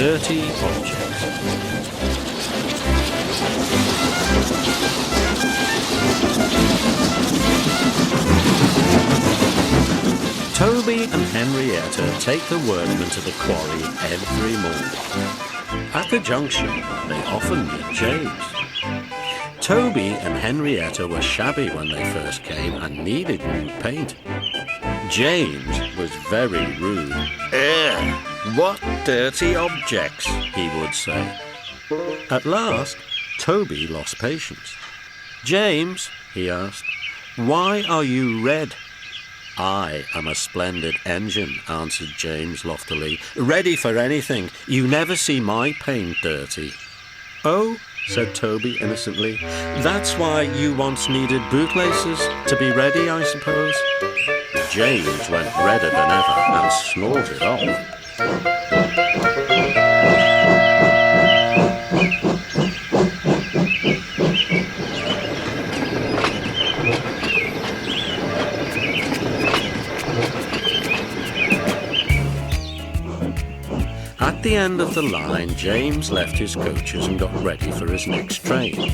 dirty objects. Toby and Henrietta take the workmen to the quarry every morning. At the junction, they often meet James. Toby and Henrietta were shabby when they first came and needed new paint. James was very rude. What dirty objects, he would say. At last, Toby lost patience. James, he asked, why are you red? I am a splendid engine, answered James loftily. Ready for anything. You never see my paint dirty. Oh, said Toby innocently. That's why you once needed bootlaces, to be ready, I suppose? James went redder than ever and snorted off. At the end of the line, James left his coaches and got ready for his next train.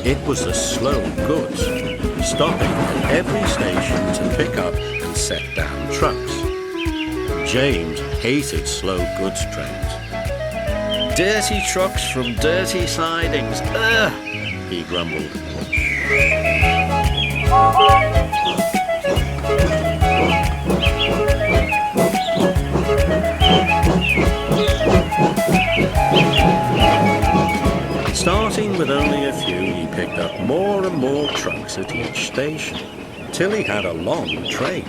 It was the slow goods, stopping at every station to pick up and set down trucks. James hated slow goods trains. Dirty trucks from dirty sidings, ugh, he grumbled. Starting with only a few, he picked up more and more trucks at each station, till he had a long train.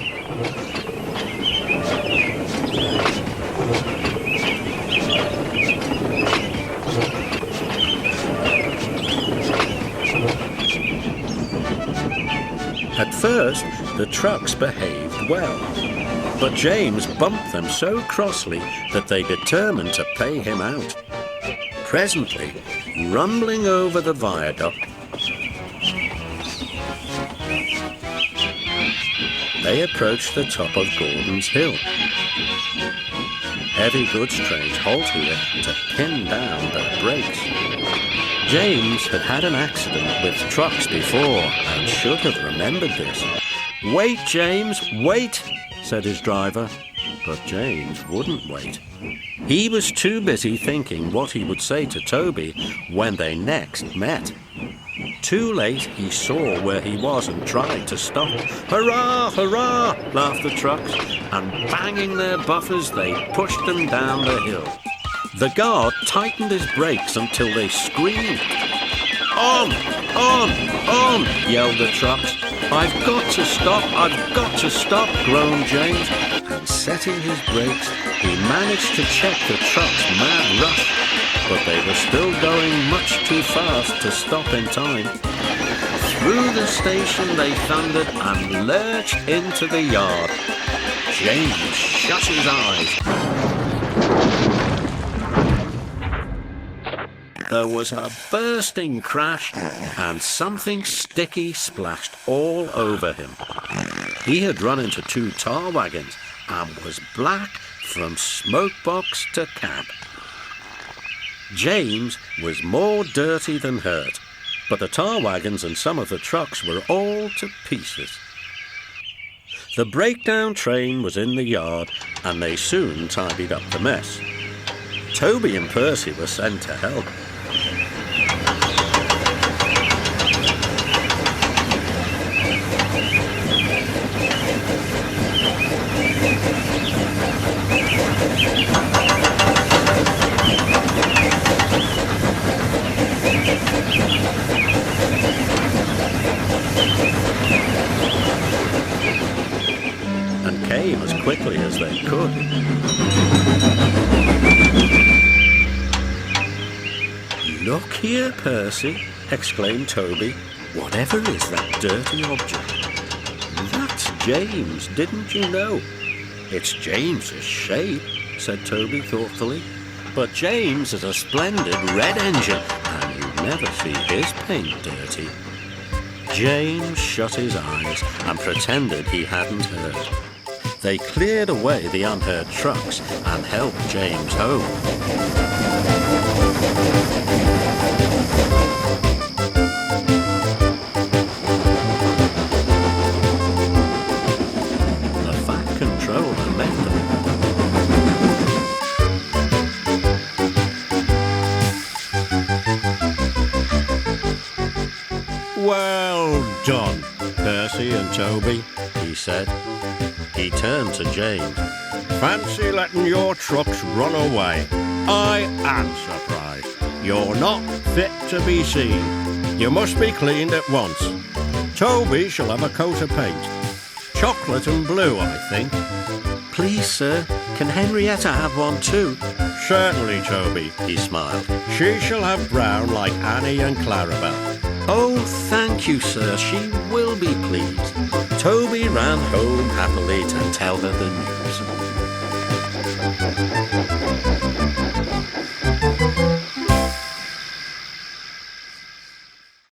At first, the trucks behaved well, but James bumped them so crossly that they determined to pay him out. Presently, rumbling over the viaduct, they approached the top of Gordon's Hill. Heavy goods trains halt here to pin down their brakes. James had had an accident with trucks before and should have remembered this. "Wait, James, wait," said his driver. But James wouldn't wait. He was too busy thinking what he would say to Toby when they next met. Too late, he saw where he was and tried to stop. "Hurrah, hurrah!" laughed the trucks, and banging their buffers, they pushed them down the hill. The guard tightened his brakes until they screamed. "On, on, on!" yelled the trucks. "I've got to stop, groaned James. And setting his brakes, he managed to check the truck's mad rush, but they were still going much too fast to stop in time. Through the station they thundered and lurched into the yard. James shut his eyes. There was a bursting crash, and something sticky splashed all over him. He had run into two tar wagons and was black from smokebox to cab. James was more dirty than hurt, but the tar wagons and some of the trucks were all to pieces. The breakdown train was in the yard, and they soon tidied up the mess. Toby and Percy were sent to help. quickly as they could. "Look here, Percy," exclaimed Toby. "Whatever is that dirty object?" "That's James, didn't you know?" "It's James's shape," said Toby thoughtfully. "But James is a splendid red engine, and you never see his paint dirty." James shut his eyes and pretended he hadn't heard. They cleared away the unheard trucks and helped James home. The Fat Controller met them. "Well done, Percy and Toby," he said. He turned to James. "Fancy letting your trucks run away. I am surprised. You're not fit to be seen. You must be cleaned at once. Toby shall have a coat of paint. Chocolate and blue, I think." "Please, sir, can Henrietta have one too?" "Certainly, Toby," he smiled. "She shall have brown like Annie and Clarabelle." "Oh, thank you, sir. She will be pleased." Toby ran home happily to tell her the news.